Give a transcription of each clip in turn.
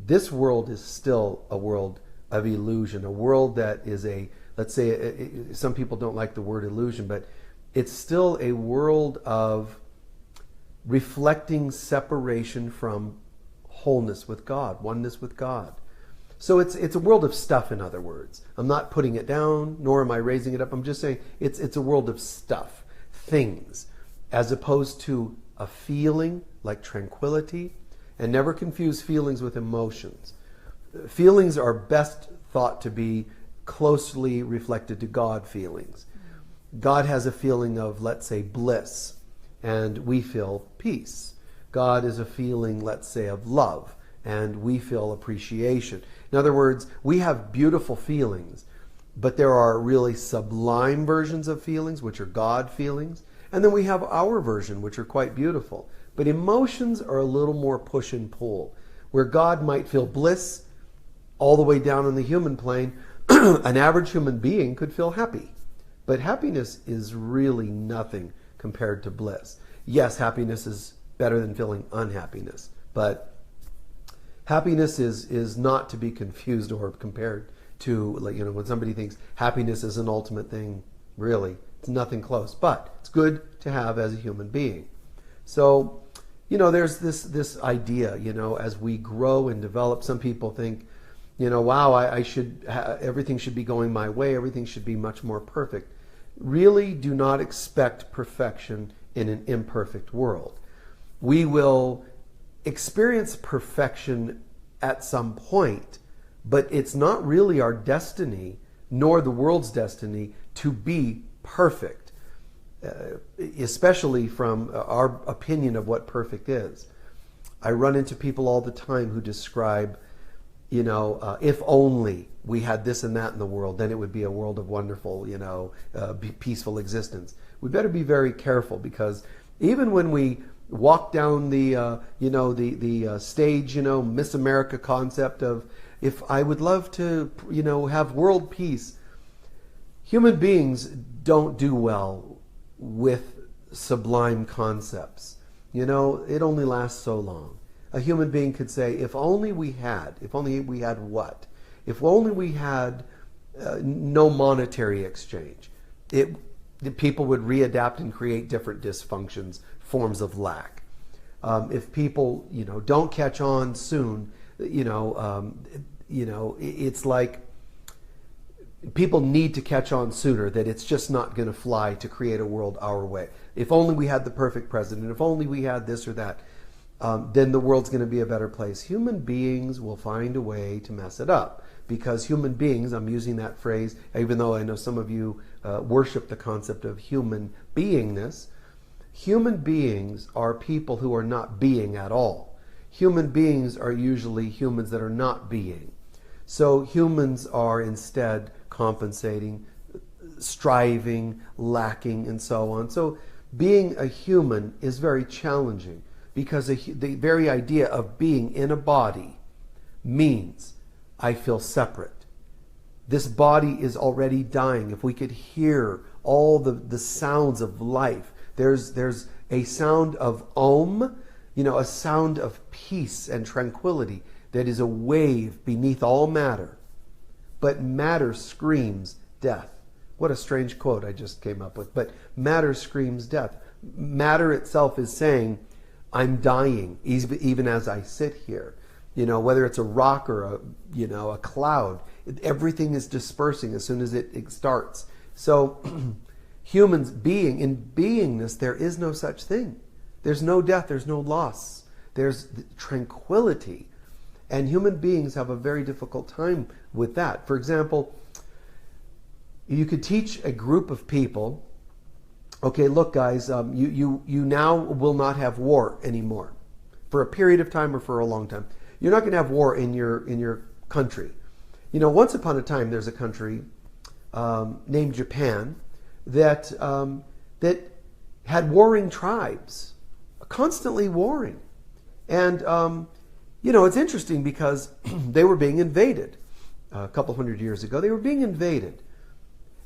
this world is still a world of illusion, a world that is let's say, some people don't like the word illusion, but it's still a world of reflecting separation from wholeness with God, oneness with God. So it's a world of stuff, in other words. I'm not putting it down, nor am I raising it up. I'm just saying it's a world of stuff, things, as opposed to a feeling like tranquility. And never confuse feelings with emotions. Feelings are best thought to be closely reflected to God feelings. God has a feeling of, let's say, bliss, and we feel peace. God is a feeling, let's say, of love, and we feel appreciation. In other words, we have beautiful feelings, but there are really sublime versions of feelings, which are God feelings, and then we have our version, which are quite beautiful. But emotions are a little more push and pull, where God might feel bliss all the way down on the human plane. An average human being could feel happy, but happiness is really nothing compared to bliss. Yes, happiness is better than feeling unhappiness, but happiness is not to be confused or compared to, like, when somebody thinks happiness is an ultimate thing. Really, it's nothing close, but it's good to have as a human being. So, there's this idea, as we grow and develop, some people think, wow, everything should be going my way, everything should be much more perfect. Really do not expect perfection in an imperfect world. We will experience perfection at some point, but it's not really our destiny, nor the world's destiny, to be perfect. Especially from our opinion of what perfect is. I run into people all the time who describe, if only we had this and that in the world, then it would be a world of wonderful, peaceful existence. We better be very careful, because even when we walk down the stage, Miss America concept of, if I would love to, have world peace, human beings don't do well with sublime concepts. It only lasts so long. A human being could say, if only we had what? If only we had no monetary exchange. People would readapt and create different dysfunctions, forms of lack. If people, don't catch on soon, it's like, people need to catch on sooner that it's just not going to fly to create a world our way. If only we had the perfect president, if only we had this or that, then the world's going to be a better place. Human beings will find a way to mess it up, because human beings, I'm using that phrase, even though I know some of you worship the concept of human beingness. Human beings are people who are not being at all. Human beings are usually humans that are not being. So humans are instead compensating, striving, lacking, and so on. So being a human is very challenging, because the very idea of being in a body means I feel separate. This body is already dying. If we could hear all the sounds of life, there's a sound of Om, a sound of peace and tranquility that is a wave beneath all matter. But matter screams death. What a strange quote I just came up with. But matter screams death. Matter itself is saying, I'm dying, even as I sit here. Whether it's a rock or a cloud, everything is dispersing as soon as it starts. So humans in beingness, there is no such thing. There's no death, there's no loss. There's tranquility. And human beings have a very difficult time with that. For example, you could teach a group of people, okay, look guys, you now will not have war anymore. For a period of time or for a long time. You're not going to have war in your country. Once upon a time, there's a country named Japan that had warring tribes, constantly warring. And it's interesting because they were being invaded a couple hundred years ago. They were being invaded.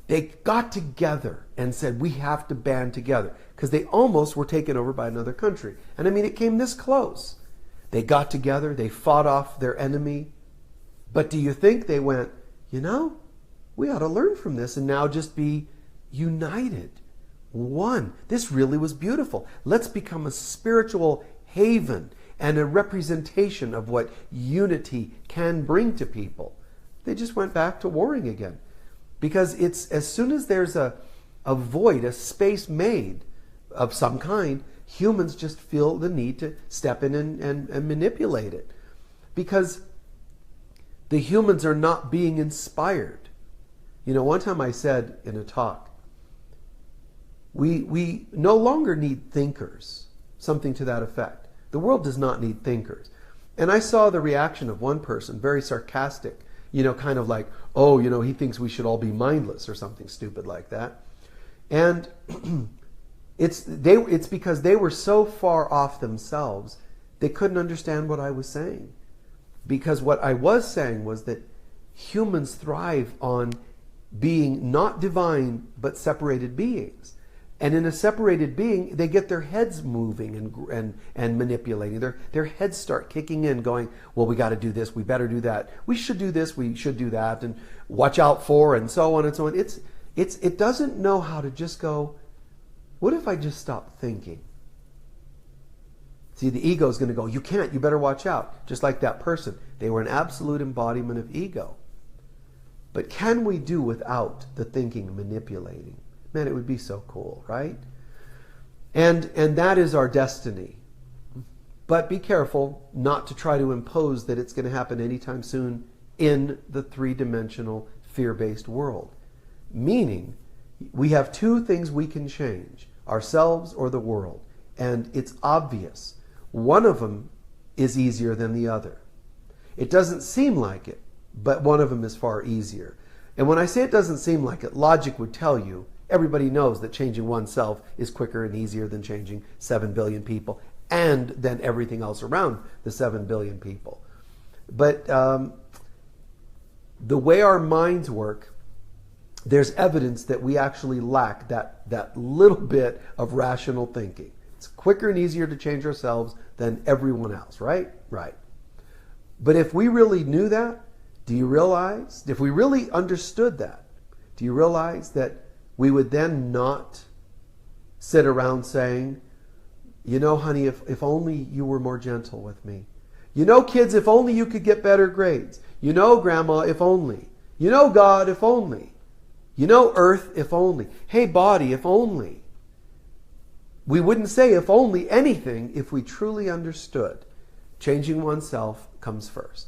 They got together and said, we have to band together, because they almost were taken over by another country. And it came this close. They got together, they fought off their enemy. But do you think they went, we ought to learn from this and now just be united, one? This really was beautiful. Let's become a spiritual haven and a representation of what unity can bring to people. They just went back to warring again. Because it's as soon as there's a void, a space made of some kind, humans just feel the need to step in and manipulate it. Because the humans are not being inspired. One time I said in a talk, we no longer need thinkers, something to that effect. The world does not need thinkers. And I saw the reaction of one person, very sarcastic, kind of like, he thinks we should all be mindless or something stupid like that. And it's because they were so far off themselves, they couldn't understand what I was saying. Because what I was saying was that humans thrive on being not divine, but separated beings. And in a separated being, they get their heads moving and manipulating. Their heads start kicking in, going, well, we got to do this, we better do that. We should do this, we should do that, and watch out for, and so on and so on. It doesn't know how to just go, what if I just stop thinking? See, the ego is going to go, you can't, you better watch out. Just like that person. They were an absolute embodiment of ego. But can we do without the thinking, manipulating? Man, it would be so cool, right? And that is our destiny. But be careful not to try to impose that it's going to happen anytime soon in the three-dimensional, fear-based world. Meaning, we have two things we can change, ourselves or the world. And it's obvious. One of them is easier than the other. It doesn't seem like it, but one of them is far easier. And when I say it doesn't seem like it, logic would tell you, everybody knows that changing oneself is quicker and easier than changing 7 billion people and then everything else around the 7 billion people. But the way our minds work, there's evidence that we actually lack that little bit of rational thinking. It's quicker and easier to change ourselves than everyone else, right? Right. But if we really knew that, do you realize, if we really understood that, do you realize that we would then not sit around saying, honey, if only you were more gentle with me. Kids, if only you could get better grades. Grandma, if only. God, if only. Earth, if only. Hey, body, if only. We wouldn't say if only anything if we truly understood changing oneself comes first.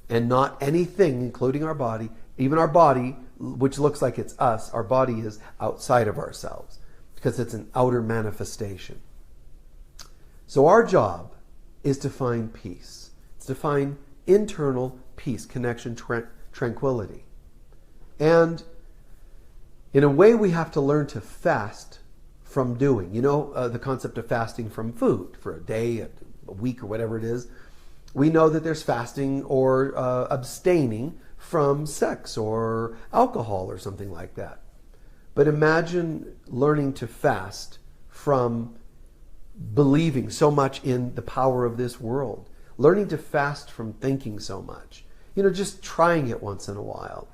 And not anything, including our body, even our body, which looks like it's us, our body is outside of ourselves because it's an outer manifestation. So our job is to find peace. It's to find internal peace, connection, tranquility. And in a way, we have to learn to fast from doing. The concept of fasting from food for a day, a week, or whatever it is. We know that there's fasting or abstaining from sex or alcohol or something like that. But imagine learning to fast from believing so much in the power of this world. Learning to fast from thinking so much. Just trying it once in a while.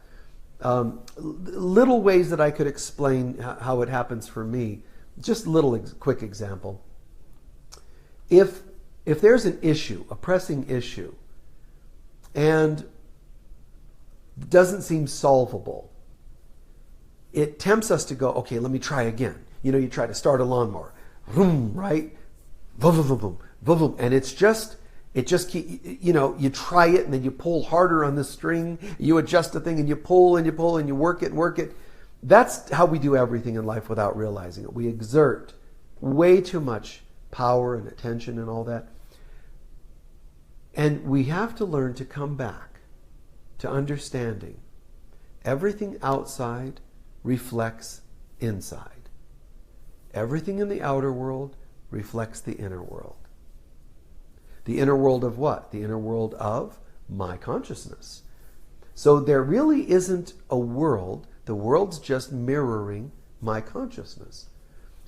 Little ways that I could explain how it happens for me. Just a little quick example. If there's an issue, a pressing issue, and doesn't seem solvable, it tempts us to go, okay, let me try again. You try to start a lawnmower, vroom, right? Vroom, vroom, vroom, vroom, vroom. And it just you try it and then you pull harder on the string, you adjust the thing and you pull and you pull and you work it and work it. That's how we do everything in life without realizing it. We exert way too much power and attention and all that. And we have to learn to come back to understanding everything outside reflects inside. Everything in the outer world reflects the inner world. The inner world of what? The inner world of my consciousness. So there really isn't a world. The world's just mirroring my consciousness.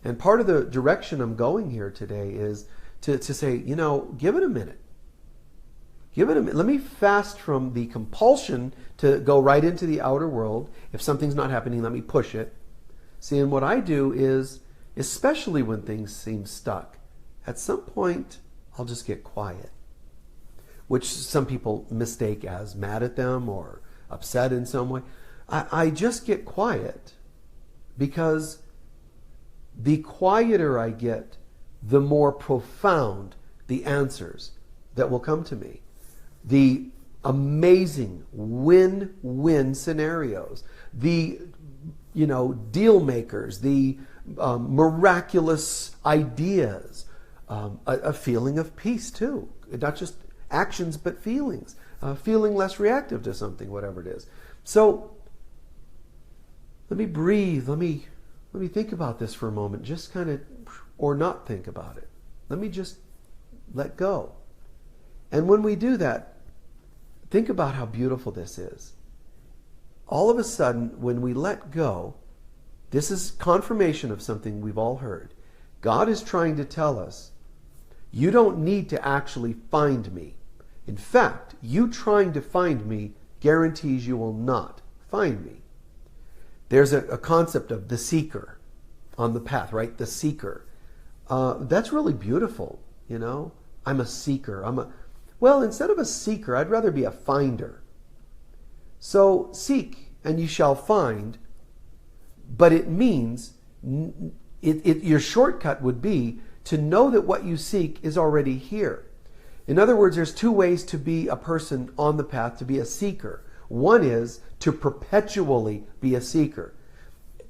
And part of the direction I'm going here today is to say, give it a minute. Give it a minute. Let me fast from the compulsion to go right into the outer world. If something's not happening, let me push it. See, and what I do is, especially when things seem stuck, at some point, I'll just get quiet, which some people mistake as mad at them or upset in some way. I just get quiet because the quieter I get, the more profound the answers that will come to me. The amazing win-win scenarios, the deal makers, the miraculous ideas, a feeling of peace too, not just actions but feelings, feeling less reactive to something, whatever it is. So let me breathe. Let me think about this for a moment. Just kind of, or not think about it. Let me just let go. And when we do that, think about how beautiful this is. All of a sudden, when we let go, this is confirmation of something we've all heard. God is trying to tell us, you don't need to actually find me. In fact, you trying to find me guarantees you will not find me. There's a concept of the seeker on the path, right? The seeker. That's really beautiful, I'm a seeker. Well, instead of a seeker, I'd rather be a finder. So seek and you shall find, but it means, your shortcut would be to know that what you seek is already here. In other words, there's two ways to be a person on the path, to be a seeker. One is to perpetually be a seeker.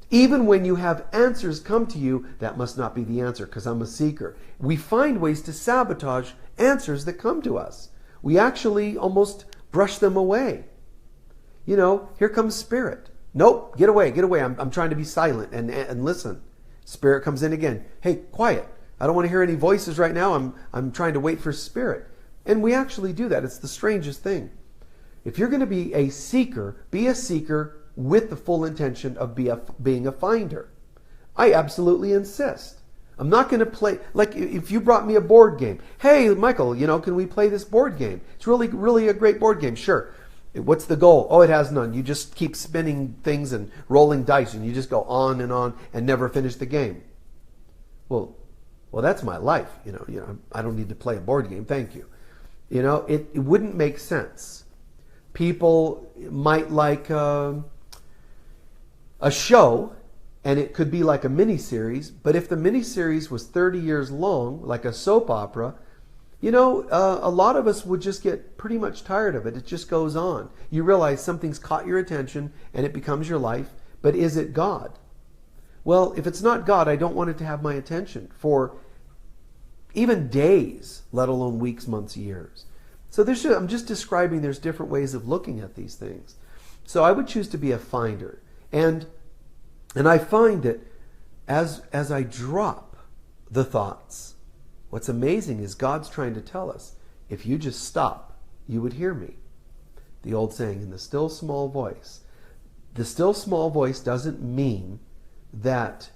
Even when you have answers come to you, that must not be the answer because I'm a seeker. We find ways to sabotage answers that come to us. We actually almost brush them away. Here comes spirit. Nope, get away. I'm trying to be silent and listen. Spirit comes in again. Hey, quiet. I don't want to hear any voices right now. I'm trying to wait for spirit. And we actually do that. It's the strangest thing. If you're going to be a seeker with the full intention of being a finder. I absolutely insist. I'm not going to play, like if you brought me a board game. Hey, Michael, can we play this board game? It's really, really a great board game. Sure. What's the goal? Oh, it has none. You just keep spinning things and rolling dice and you just go on and never finish the game. Well, that's my life. I don't need to play a board game. Thank you. It wouldn't make sense. People might like a show, and it could be like a miniseries, but if the miniseries was 30 years long, like a soap opera, a lot of us would just get pretty much tired of it. It just goes on. You realize something's caught your attention, and it becomes your life, but is it God? Well, if it's not God, I don't want it to have my attention for even days, let alone weeks, months, years. So I'm just describing there's different ways of looking at these things. So I would choose to be a finder. And I find that as I drop the thoughts, what's amazing is God's trying to tell us, if you just stop, you would hear me. The old saying, in the still small voice. The still small voice doesn't mean that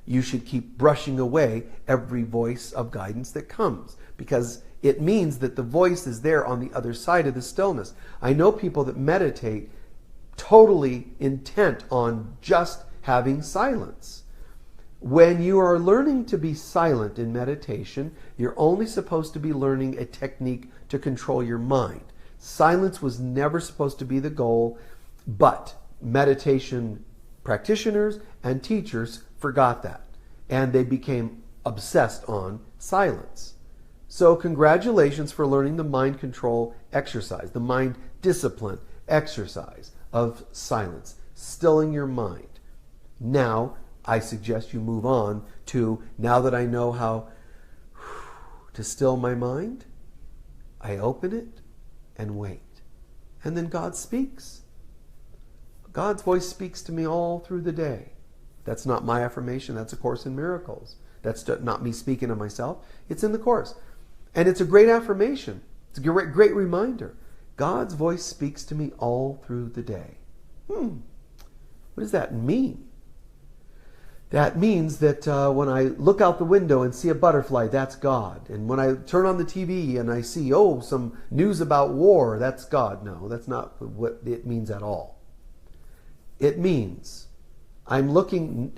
you should keep brushing away every voice of guidance that comes, because it means that the voice is there on the other side of the stillness. I know people that meditate totally intent on just having silence. When you are learning to be silent in meditation, you're only supposed to be learning a technique to control your mind. Silence was never supposed to be the goal, but meditation practitioners and teachers forgot that, and they became obsessed on silence. So congratulations for learning the mind control exercise, the mind discipline exercise of silence, stilling your mind. Now, I suggest you move on to, now that I know how to still my mind, I open it and wait. And then God speaks. God's voice speaks to me all through the day. That's not my affirmation. That's A Course in Miracles. That's not me speaking to myself. It's in the Course. And it's a great affirmation. It's a great reminder. God's voice speaks to me all through the day. What does that mean? That means that when I look out the window and see a butterfly, that's God. And when I turn on the TV and I see, some news about war, that's God. No, that's not what it means at all. It means I'm looking,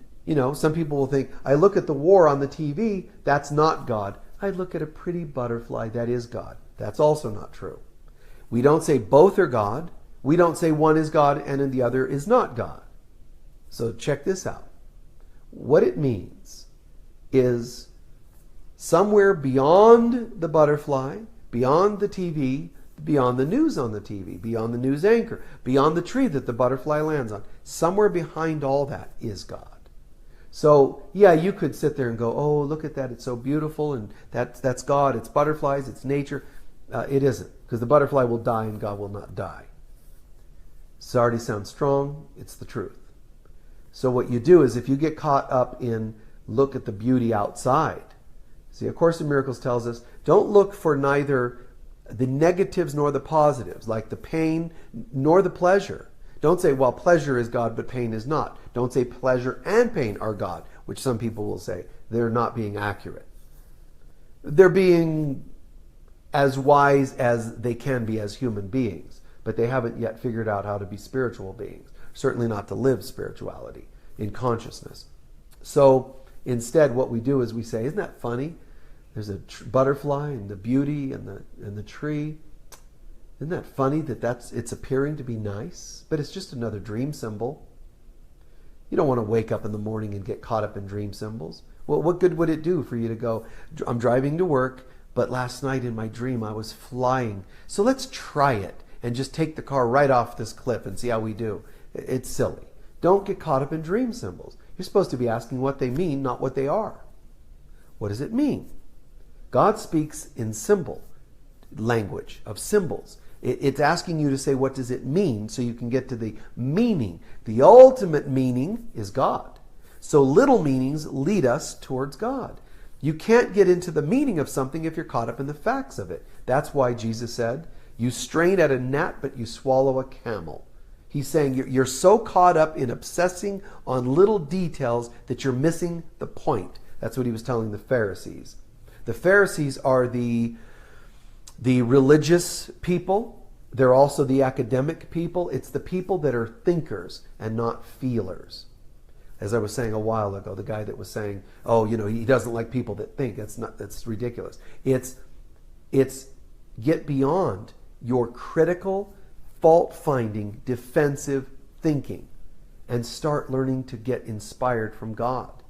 some people will think, I look at the war on the TV, that's not God. I look at a pretty butterfly, that is God. That's also not true. We don't say both are God. We don't say one is God and the other is not God. So check this out. What it means is somewhere beyond the butterfly, beyond the TV, beyond the news on the TV, beyond the news anchor, beyond the tree that the butterfly lands on, somewhere behind all that is God. So, yeah, you could sit there and go, oh, look at that, it's so beautiful, and that's God, it's butterflies, it's nature. It isn't, because the butterfly will die and God will not die. Sorry to sound strong, it's the truth. So what you do is if you get caught up in look at the beauty outside. See, A Course in Miracles tells us, don't look for neither the negatives nor the positives, like the pain nor the pleasure. Don't say, well, pleasure is God, but pain is not. Don't say pleasure and pain are God, which some people will say. They're not being accurate. They're being as wise as they can be as human beings, but they haven't yet figured out how to be spiritual beings. Certainly not to live spirituality in consciousness. So instead what we do is we say, isn't that funny? There's a butterfly and the beauty and the tree. Isn't that funny that it's appearing to be nice, but it's just another dream symbol. You don't want to wake up in the morning and get caught up in dream symbols. Well, what good would it do for you to go, I'm driving to work, but last night in my dream I was flying. So let's try it and just take the car right off this cliff and see how we do. It's silly. Don't get caught up in dream symbols. You're supposed to be asking what they mean, not what they are. What does it mean? God speaks in symbol language of symbols. It's asking you to say, what does it mean, so you can get to the meaning. The ultimate meaning is God. So little meanings lead us towards God. You can't get into the meaning of something if you're caught up in the facts of it. That's why Jesus said, you strain at a gnat, but you swallow a camel. He's saying you're so caught up in obsessing on little details that you're missing the point. That's what he was telling the Pharisees. The Pharisees are the religious people. They're also the academic people. It's the people that are thinkers and not feelers. As I was saying a while ago, the guy that was saying, he doesn't like people that think. That's ridiculous. It's get beyond your critical, fault-finding, defensive thinking and start learning to get inspired from God.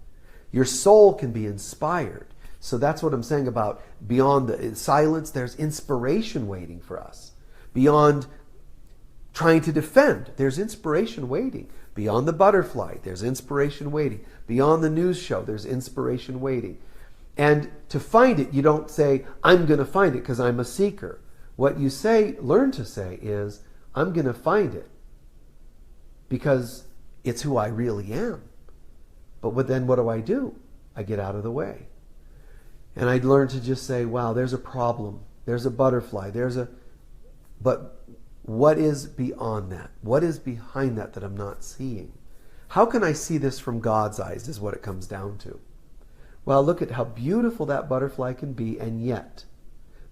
Your soul can be inspired. So that's what I'm saying about beyond the silence, there's inspiration waiting for us. Beyond trying to defend, there's inspiration waiting. Beyond the butterfly, there's inspiration waiting. Beyond the news show, there's inspiration waiting. And to find it, you don't say, I'm going to find it because I'm a seeker. What you learn to say is, I'm going to find it because it's who I really am. But then what do? I get out of the way. And I'd learn to just say, wow, there's a problem. There's a butterfly. But what is beyond that? What is behind that I'm not seeing? How can I see this from God's eyes is what it comes down to. Well, look at how beautiful that butterfly can be, and yet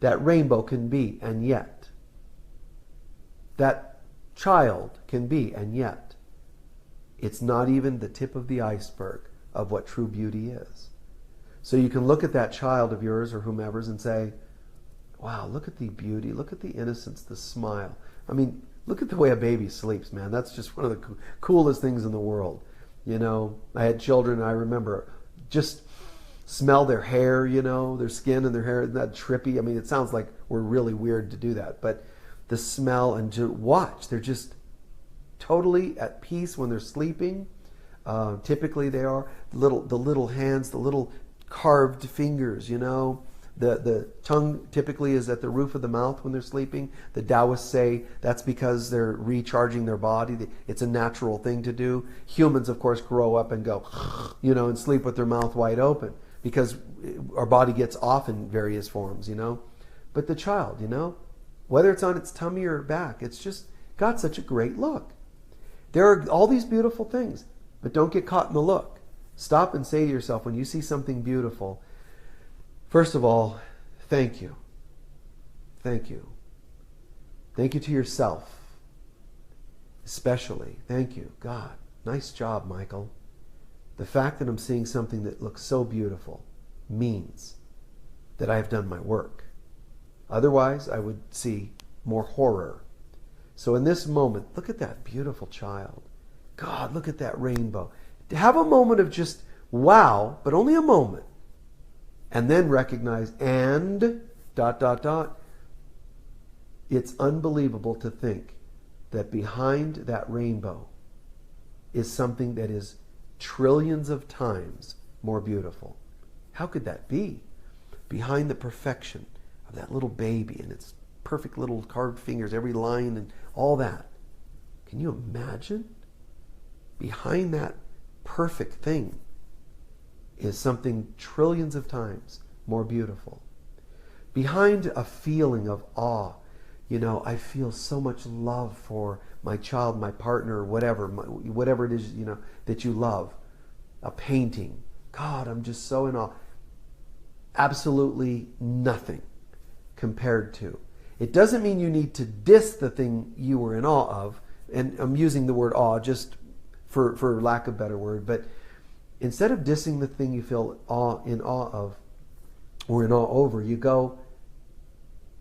that rainbow can be, and yet that child can be, and yet it's not even the tip of the iceberg of what true beauty is. So you can look at that child of yours or whomever's and say, wow, look at the beauty, look at the innocence, the smile. I mean, look at the way a baby sleeps, man. That's just one of the coolest things in the world. I had children, and I remember just smell their hair, their skin and their hair. Isn't that trippy? I mean, it sounds like we're really weird to do that, but the smell and to watch, they're just totally at peace when they're sleeping. Typically they are. The little hands, the little carved fingers, The tongue typically is at the roof of the mouth when they're sleeping. The Taoists say that's because they're recharging their body. It's a natural thing to do. Humans, of course, grow up and go, and sleep with their mouth wide open because our body gets off in various forms, But the child, whether it's on its tummy or back, it's just got such a great look. There are all these beautiful things, but don't get caught in the look. Stop and say to yourself, when you see something beautiful, first of all, thank you. Thank you. Thank you to yourself, especially. Thank you. God, nice job, Michael. The fact that I'm seeing something that looks so beautiful means that I have done my work. Otherwise, I would see more horror. So in this moment, look at that beautiful child. God, look at that rainbow. Have a moment of just wow, but only a moment. And then recognize and ... It's unbelievable to think that behind that rainbow is something that is trillions of times more beautiful. How could that be? Behind the perfection of that little baby and its perfect little carved fingers, every line and all that. Can you imagine? Behind that perfect thing is something trillions of times more beautiful. Behind a feeling of awe, I feel so much love for my child, my partner, whatever it is, that you love. A painting. God, I'm just so in awe. Absolutely nothing compared to. It doesn't mean you need to diss the thing you were in awe of, and I'm using the word awe just for lack of a better word, but instead of dissing the thing you feel in awe of or in awe over, you go,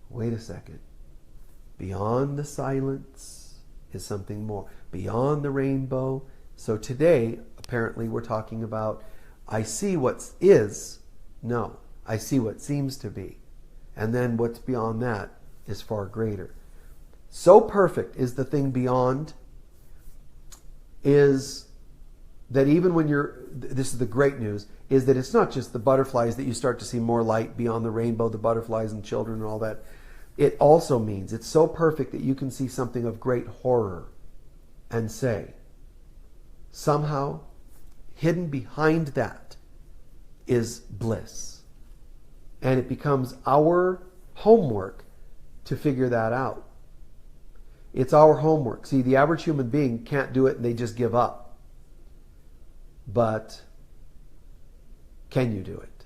wait a second. Beyond the silence is something more. Beyond the rainbow. So today, apparently, we're talking about, I see what is. No, I see what seems to be. And then what's beyond that is far greater. So perfect is the thing beyond, is that even when this is the great news, is that it's not just the butterflies that you start to see more light beyond the rainbow, the butterflies and children and all that. It also means it's so perfect that you can see something of great horror and say, somehow hidden behind that is bliss. And it becomes our homework to figure that out. It's our homework. See, the average human being can't do it and they just give up. But can you do it?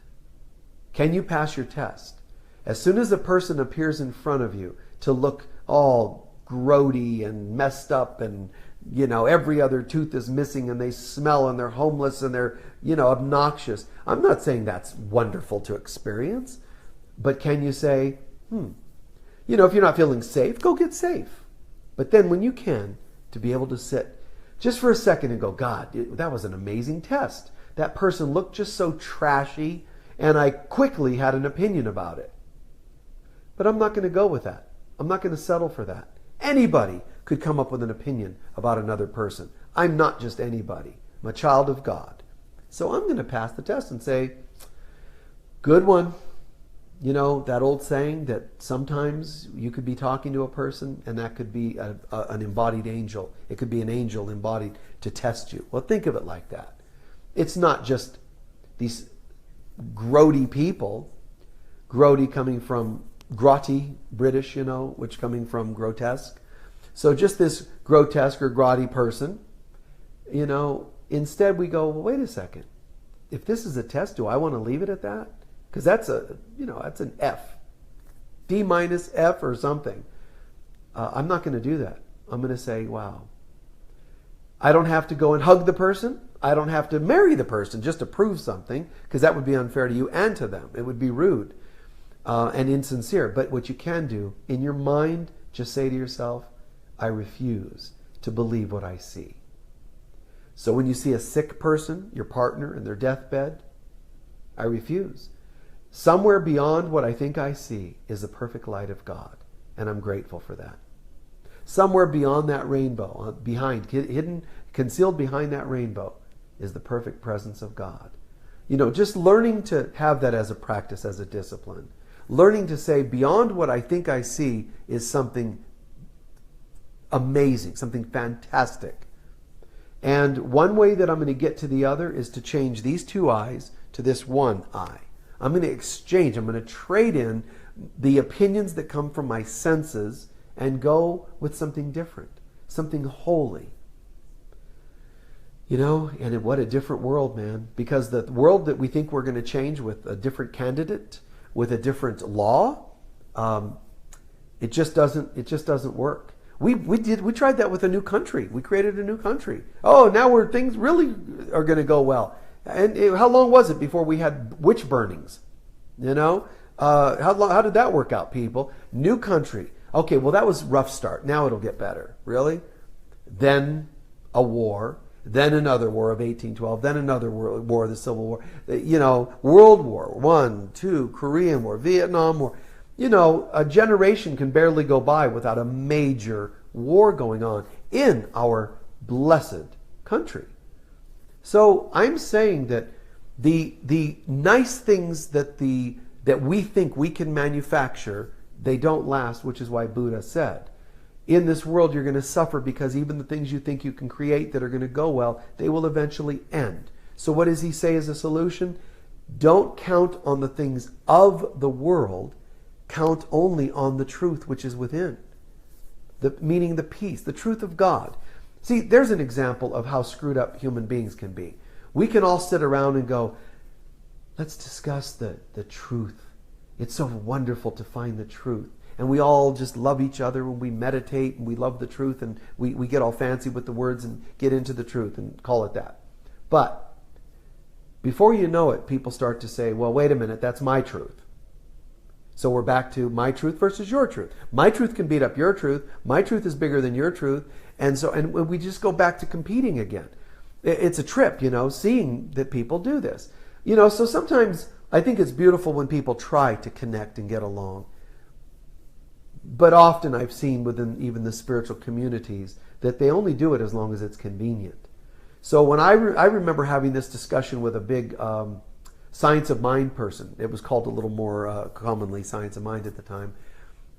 Can you pass your test? As soon as a person appears in front of you to look all grody and messed up and, every other tooth is missing and they smell and they're homeless and they're, obnoxious. I'm not saying that's wonderful to experience, but can you say, if you're not feeling safe, go get safe. But then when you can, to be able to sit just for a second and go, God, that was an amazing test. That person looked just so trashy and I quickly had an opinion about it. But I'm not going to go with that. I'm not going to settle for that. Anybody could come up with an opinion about another person. I'm not just anybody. I'm a child of God. So I'm going to pass the test and say, good one. That old saying that sometimes you could be talking to a person and that could be an embodied angel. It could be an angel embodied to test you. Well, think of it like that. It's not just these grody people, grody coming from grotty, British, which coming from grotesque. So just this grotesque or grotty person, instead we go, well, wait a second. If this is a test, do I want to leave it at that? Because that's that's an F. D minus F or something. I'm not going to do that. I'm going to say, wow. I don't have to go and hug the person. I don't have to marry the person just to prove something, because that would be unfair to you and to them. It would be rude. And insincere. But what you can do, in your mind, just say to yourself, I refuse to believe what I see. So when you see a sick person, your partner, in their deathbed, I refuse. Somewhere beyond what I think I see is the perfect light of God. And I'm grateful for that. Somewhere beyond that rainbow, hidden, concealed behind that rainbow, is the perfect presence of God. Just learning to have that as a practice, as a discipline. Learning to say, beyond what I think I see is something amazing, something fantastic. And one way that I'm going to get to the other is to change these two eyes to this one eye. I'm going to exchange, I'm going to trade in the opinions that come from my senses and go with something different, something holy. And what a different world, man. Because the world that we think we're going to change with a different candidate, with a different law, it just doesn't work. We tried that with a new country. We created a new country. Oh, now things really are going to go well. And how long was it before we had witch burnings? How did that work out, people? New country. Okay, well, that was a rough start. Now it'll get better. Really? Then a war. Then another war of 1812. Then another war, the Civil War. World War I, II, Korean War, Vietnam War. A generation can barely go by without a major war going on in our blessed country. So I'm saying that the nice things that we think we can manufacture, they don't last, which is why Buddha said, in this world you're going to suffer because even the things you think you can create that are going to go well, they will eventually end. So what does he say as a solution? Don't count on the things of the world. Count only on the truth which is within. Meaning the peace, the truth of God. See, there's an example of how screwed up human beings can be. We can all sit around and go, let's discuss the truth. It's so wonderful to find the truth. And we all just love each other when we meditate and we love the truth and we get all fancy with the words and get into the truth and call it that. But before you know it, people start to say, well, wait a minute, that's my truth. So we're back to my truth versus your truth. My truth can beat up your truth. My truth is bigger than your truth. And we just go back to competing again. It's a trip, seeing that people do this. So sometimes I think it's beautiful when people try to connect and get along. But often I've seen within even the spiritual communities that they only do it as long as it's convenient. So when I remember having this discussion with a big science of mind person. It was called a little more commonly science of mind at the time.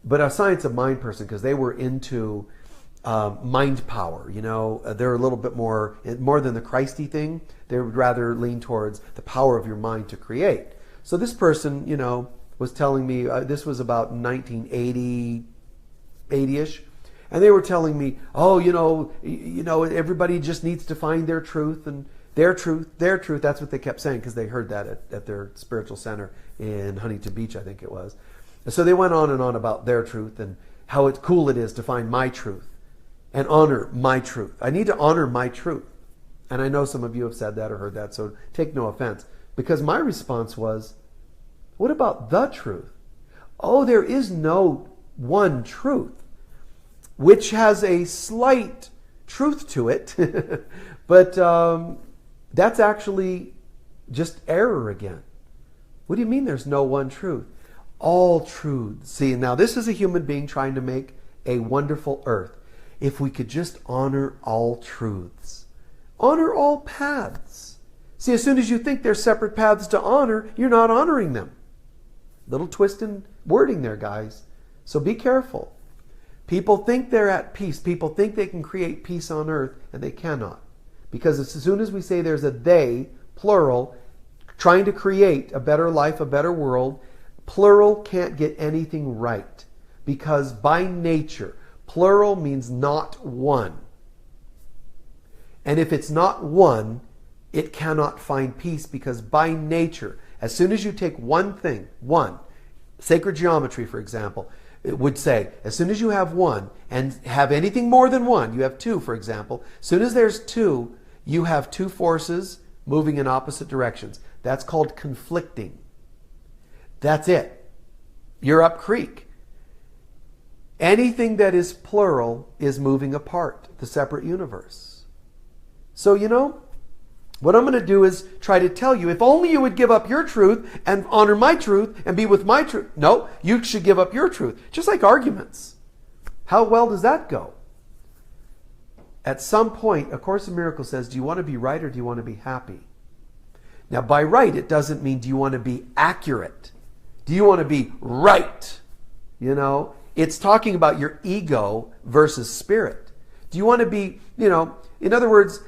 But a science of mind person, because they were into mind power. They're a little bit more than the Christy thing. They would rather lean towards the power of your mind to create. So this person, was telling me, this was about 1980, 80-ish, and they were telling me, everybody just needs to find their truth and their truth. That's what they kept saying because they heard that at their spiritual center in Huntington Beach, I think it was. And so they went on and on about their truth and how cool it is to find my truth and honor my truth. I need to honor my truth. And I know some of you have said that or heard that, so take no offense. Because my response was, what about the truth? Oh, there is no one truth, which has a slight truth to it, but that's actually just error again. What do you mean there's no one truth? All truths. See, now this is a human being trying to make a wonderful earth. If we could just honor all truths, honor all paths. See, as soon as you think there's separate paths to honor, you're not honoring them. Little twist in wording there, guys. So be careful. People think they're at peace. People think they can create peace on earth, and they cannot. Because as soon as we say there's a they, plural, trying to create a better life, a better world, plural can't get anything right. Because by nature, plural means not one. And if it's not one, it cannot find peace, because by nature, as soon as you take one thing, sacred geometry, for example, it would say, as soon as you have one and have anything more than one, you have two, for example, as soon as there's two, you have two forces moving in opposite directions. That's called conflicting. That's it. You're up creek. Anything that is plural is moving apart, the separate universe. So, what I'm going to do is try to tell you, if only you would give up your truth and honor my truth and be with my truth. No, you should give up your truth. Just like arguments. How well does that go? At some point, A Course in Miracles says, do you want to be right or do you want to be happy? Now, by right, it doesn't mean do you want to be accurate? Do you want to be right? It's talking about your ego versus spirit. Do you want to be, in other words,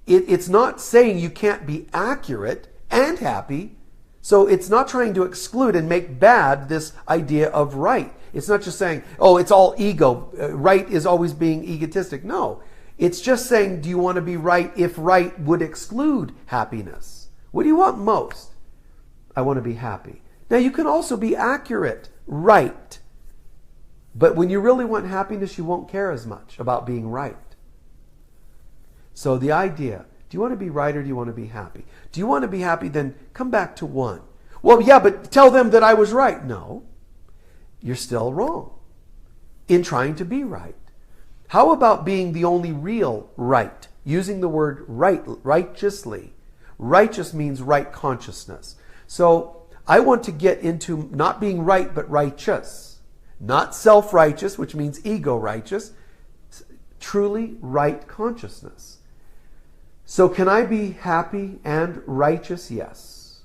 it's not saying you can't be accurate and happy. So it's not trying to exclude and make bad this idea of right. It's not just saying, oh, it's all ego. Right is always being egotistic. No. It's just saying, do you want to be right if right would exclude happiness? What do you want most? I want to be happy. Now, you can also be accurate, right. But when you really want happiness, you won't care as much about being right. So the idea, do you want to be right or do you want to be happy? Do you want to be happy? Then come back to one. Well, yeah, but tell them that I was right. No, you're still wrong in trying to be right. How about being the only real right? Using the word right, righteously. Righteous means right consciousness. So I want to get into not being right, but righteous. Not self-righteous, which means ego-righteous. Truly right consciousness. So can I be happy and righteous? Yes.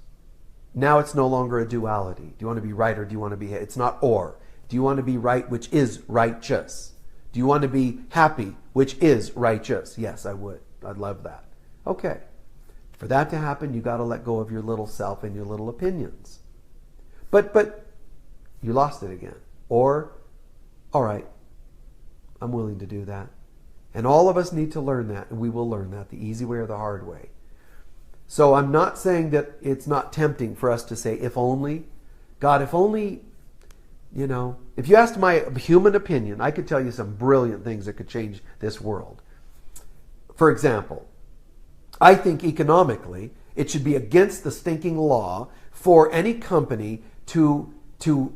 Now it's no longer a duality. Do you want to be right or do you want to be... It's not or. Do you want to be right, which is righteous? Do you want to be happy, which is righteous? Yes, I would. I'd love that. Okay. For that to happen, you got to let go of your little self and your little opinions. But you lost it again. Or, all right, I'm willing to do that. And all of us need to learn that, and we will learn that the easy way or the hard way. So I'm not saying that it's not tempting for us to say, if only, God, if only, you know, if you asked my human opinion, I could tell you some brilliant things that could change this world. For example, I think economically, it should be against the stinking law for any company to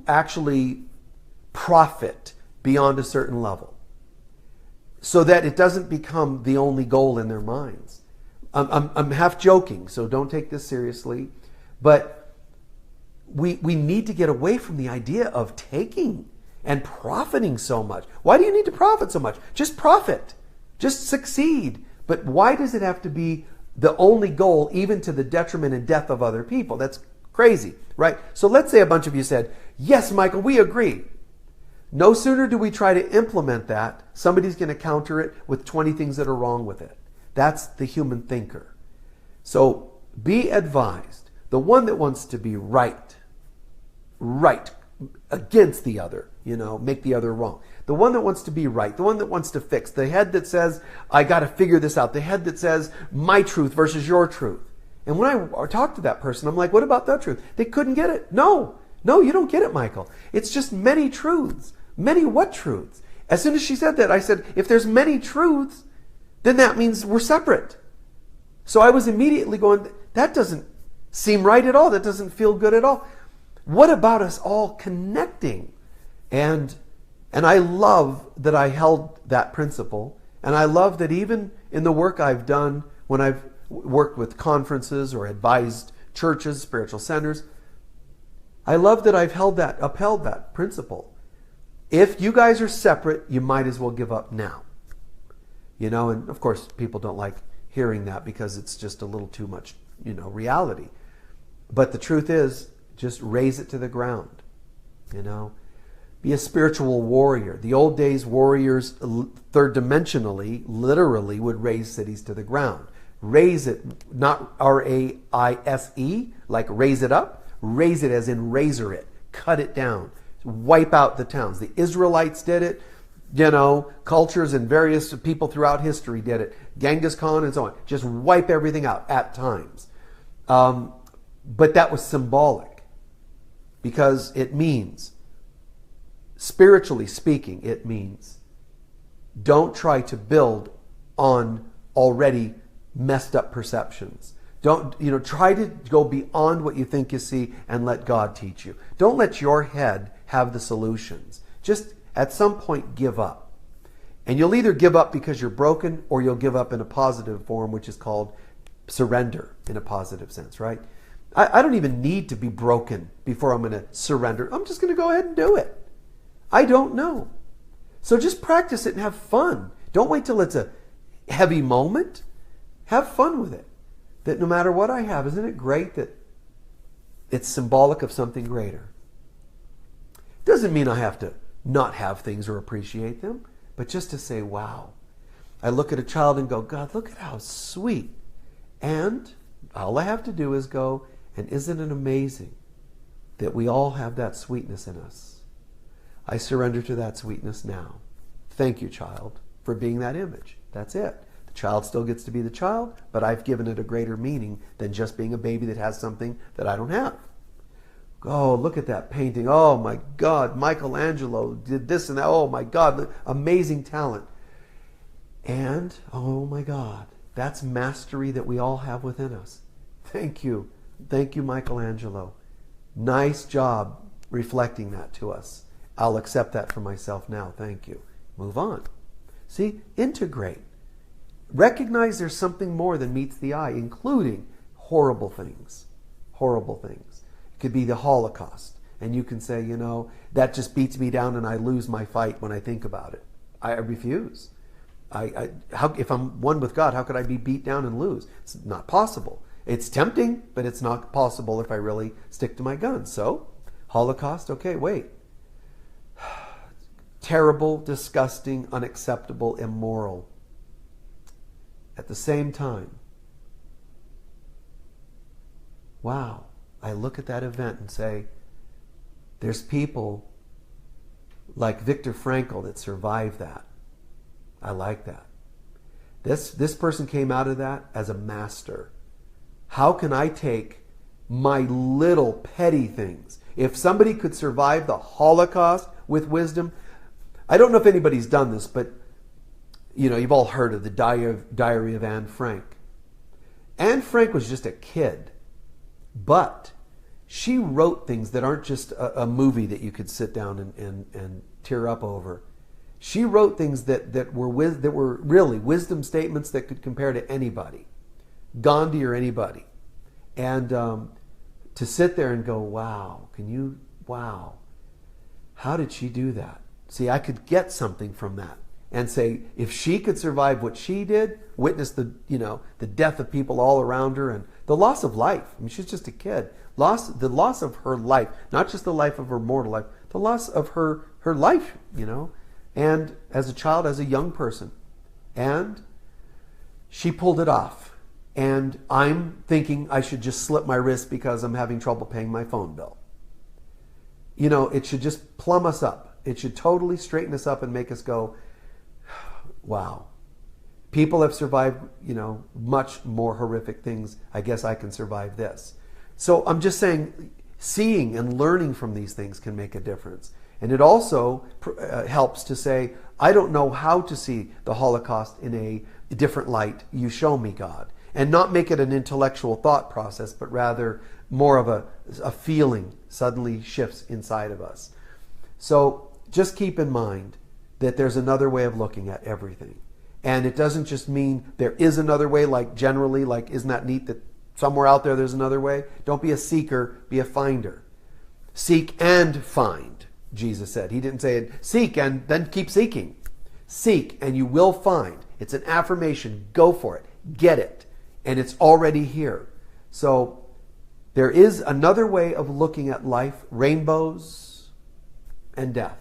actually profit beyond a certain level, so that it doesn't become the only goal in their minds. I'm half joking, so don't take this seriously, but we need to get away from the idea of taking and profiting so much. Why do you need to profit so much? Just profit. Just succeed. But why does it have to be the only goal, even to the detriment and death of other people? That's crazy, right? So let's say a bunch of you said, yes, Michael, we agree. No sooner do we try to implement that, somebody's going to counter it with 20 things that are wrong with it. That's the human thinker. So be advised, the one that wants to be right against the other, make the other wrong. The one that wants to be right, the one that wants to fix, the head that says, I got to figure this out, the head that says, my truth versus your truth. And when I talk to that person, I'm like, what about that truth? They couldn't get it. No, you don't get it, Michael. It's just many truths. Many what truths? As soon as she said that, I said, if there's many truths, then that means we're separate. So I was immediately going, that doesn't seem right at all. That doesn't feel good at all. What about us all connecting? And I love that I held that principle. And I love that even in the work I've done, when I've worked with conferences or advised churches, spiritual centers, I love that I've upheld that principle. If you guys are separate, you might as well give up now. And of course, people don't like hearing that because it's just a little too much, reality. But the truth is, just raise it to the ground. Be a spiritual warrior. The old days, warriors, third dimensionally, literally, would raise cities to the ground. Raise it, not R-A-I-S-E, like raise it up. Raise it as in razor it. Cut it down. Wipe out the towns. The Israelites did it. Cultures and various people throughout history did it. Genghis Khan and so on. Just wipe everything out at times. But that was symbolic because it means, spiritually speaking, it means don't try to build on already messed up perceptions. Don't, try to go beyond what you think you see and let God teach you. Don't let your head have the solutions. Just at some point give up. And you'll either give up because you're broken or you'll give up in a positive form, which is called surrender in a positive sense, right? I don't even need to be broken before I'm going to surrender. I'm just going to go ahead and do it. I don't know. So just practice it and have fun. Don't wait till it's a heavy moment. Have fun with it. That no matter what I have, isn't it great that it's symbolic of something greater? Doesn't mean I have to not have things or appreciate them, but just to say, wow. I look at a child and go, God, look at how sweet. And all I have to do is go, and isn't it amazing that we all have that sweetness in us? I surrender to that sweetness now. Thank you, child, for being that image. That's it. The child still gets to be the child, but I've given it a greater meaning than just being a baby that has something that I don't have. Oh, look at that painting. Oh my God, Michelangelo did this and that. Oh my God, amazing talent. And, oh my God, that's mastery that we all have within us. Thank you. Thank you, Michelangelo. Nice job reflecting that to us. I'll accept that for myself now. Thank you. Move on. See, integrate. Recognize there's something more than meets the eye, including horrible things. Horrible things. It could be the Holocaust. And you can say, that just beats me down and I lose my fight when I think about it. I refuse. If I'm one with God, how could I be beat down and lose? It's not possible. It's tempting, but it's not possible if I really stick to my guns. So, Holocaust, okay, wait. Terrible, disgusting, unacceptable, immoral. At the same time, wow, I look at that event and say, there's people like Viktor Frankl that survived that. I like that. This person came out of that as a master. How can I take my little petty things? If somebody could survive the Holocaust with wisdom, I don't know if anybody's done this, but you've all heard of the Diary of Anne Frank. Anne Frank was just a kid, but she wrote things that aren't just a movie that you could sit down and tear up over. She wrote things that were really wisdom statements that could compare to anybody, Gandhi or anybody. And to sit there and go, wow, wow, how did she do that? See, I could get something from that and say, if she could survive what she did, witness the death of people all around her and the loss of life. I mean, she's just a kid. The loss of her life, not just the life of her mortal life, the loss of her life, and as a child, as a young person. And she pulled it off. And I'm thinking I should just slip my wrist because I'm having trouble paying my phone bill. It should just plumb us up. It should totally straighten us up and make us go, wow. People have survived, much more horrific things. I guess I can survive this. So I'm just saying, seeing and learning from these things can make a difference. And it also helps to say, I don't know how to see the Holocaust in a different light. You show me, God. And not make it an intellectual thought process, but rather more of a feeling suddenly shifts inside of us. So just keep in mind that there's another way of looking at everything. And it doesn't just mean there is another way, like generally, like isn't that neat that somewhere out there there's another way? Don't be a seeker, be a finder. Seek and find, Jesus said. He didn't say seek and then keep seeking. Seek and you will find. It's an affirmation. Go for it. Get it. And it's already here. So there is another way of looking at life, rainbows and death.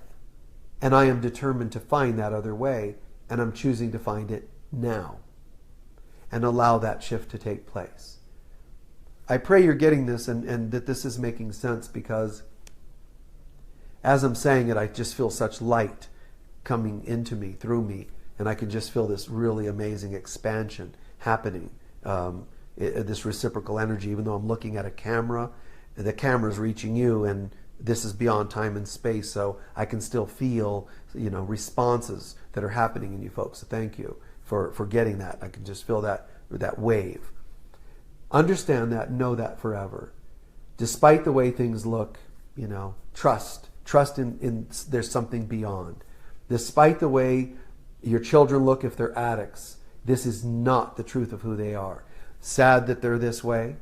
And I am determined to find that other way, and I'm choosing to find it now and allow that shift to take place. I pray you're getting this and that this is making sense, because as I'm saying it, I just feel such light coming into me, through me, and I can just feel this really amazing expansion happening, this reciprocal energy. Even though I'm looking at a camera, the camera's reaching you, and this is beyond time and space, so I can still feel, responses that are happening in you folks. So thank you for getting that. I can just feel that wave. Understand that, know that forever. Despite the way things look, trust in there's something beyond. Despite the way your children look if they're addicts, this is not the truth of who they are. Sad that they're this way,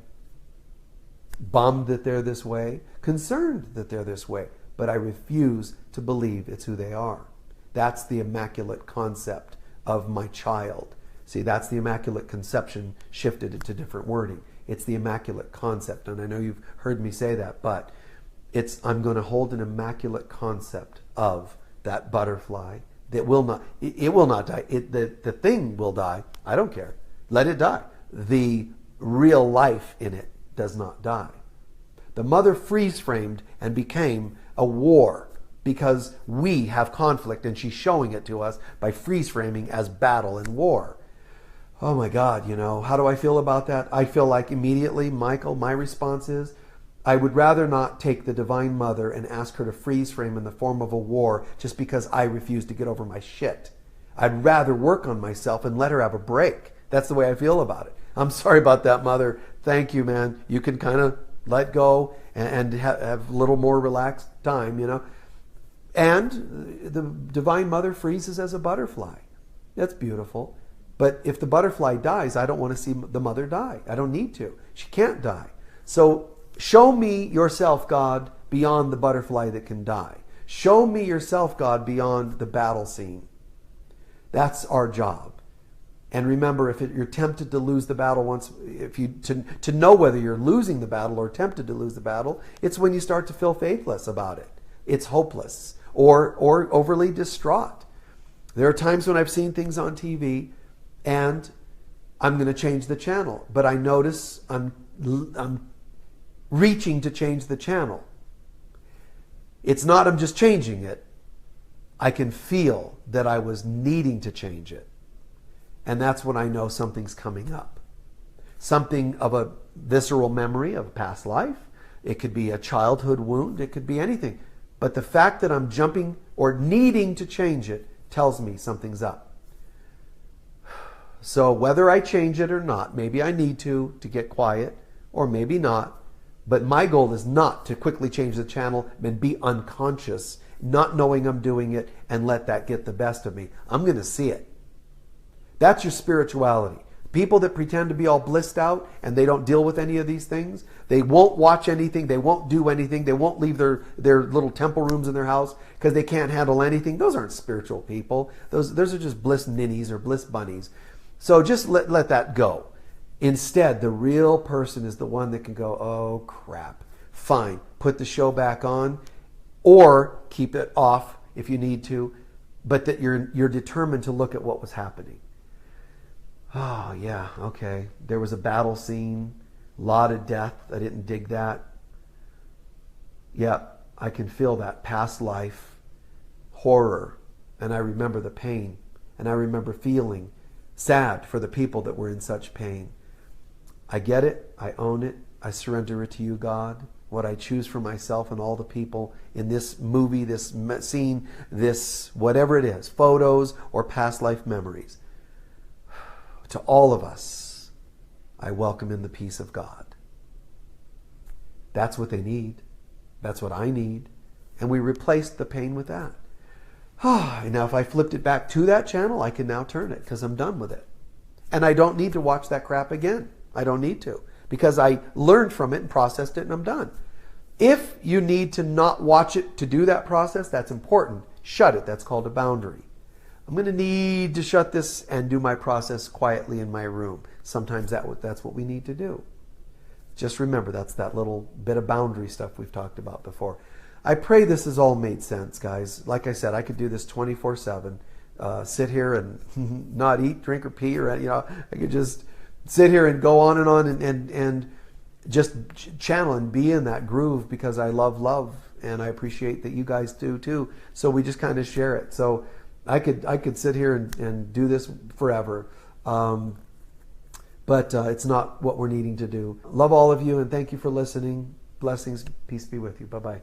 bummed that they're this way, concerned that they're this way, but I refuse to believe it's who they are. That's the immaculate concept of my child. See, that's the immaculate conception shifted into different wording. It's the immaculate concept, and I know you've heard me say that, but I'm going to hold an immaculate concept of that butterfly that will not, it will not die. The thing will die. I don't care. Let it die. The real life in it does not die. The mother freeze-framed and became a war because we have conflict, and she's showing it to us by freeze framing as battle and war. Oh my God, how do I feel about that? I feel like immediately, Michael, my response is, I would rather not take the Divine Mother and ask her to freeze frame in the form of a war just because I refuse to get over my shit. I'd rather work on myself and let her have a break. That's the way I feel about it. I'm sorry about that, Mother. Thank you, man. You can kind of let go and have a little more relaxed time, And the Divine Mother freezes as a butterfly. That's beautiful. But if the butterfly dies, I don't want to see the mother die. I don't need to. She can't die. So show me yourself, God, beyond the butterfly that can die. Show me yourself, God, beyond the battle scene. That's our job. And remember, if you're tempted to lose the battle once, to know whether you're losing the battle or tempted to lose the battle, it's when you start to feel faithless about it. It's hopeless or overly distraught. There are times when I've seen things on TV and I'm going to change the channel, but I notice I'm reaching to change the channel. It's not I'm just changing it. I can feel that I was needing to change it. And that's when I know something's coming up. Something of a visceral memory of a past life. It could be a childhood wound. It could be anything. But the fact that I'm jumping or needing to change it tells me something's up. So whether I change it or not, maybe I need to get quiet, or maybe not. But my goal is not to quickly change the channel and be unconscious, not knowing I'm doing it, and let that get the best of me. I'm going to see it. That's your spirituality. People that pretend to be all blissed out and they don't deal with any of these things, they won't watch anything, they won't do anything, they won't leave their little temple rooms in their house because they can't handle anything. Those aren't spiritual people. Those are just bliss ninnies or bliss bunnies. So just let that go. Instead, the real person is the one that can go, oh crap, fine, put the show back on, or keep it off if you need to, but that you're determined to look at what was happening. Oh yeah, okay, there was a battle scene, a lot of death, I didn't dig that. Yeah, I can feel that past life horror, and I remember the pain, and I remember feeling sad for the people that were in such pain. I get it, I own it, I surrender it to you, God. What I choose for myself and all the people in this movie, this scene, this whatever it is, photos or past life memories. To all of us, I welcome in the peace of God. That's what they need. That's what I need. And we replaced the pain with that. Now if I flipped it back to that channel, I can now turn it because I'm done with it. And I don't need to watch that crap again. I don't need to, because I learned from it and processed it and I'm done. If you need to not watch it to do that process, that's important. Shut it. That's called a boundary. I'm going to need to shut this and do my process quietly in my room. Sometimes that's what we need to do. Just remember, that's that little bit of boundary stuff we've talked about before. I pray this has all made sense, guys. Like I said, I could do this 24/7. Sit here and not eat, drink, or pee, or I could just sit here and go on and just channel and be in that groove, because I love, and I appreciate that you guys do too. So we just kind of share it. So I could sit here and do this forever, but it's not what we're needing to do. Love all of you, and thank you for listening. Blessings, peace be with you. Bye-bye.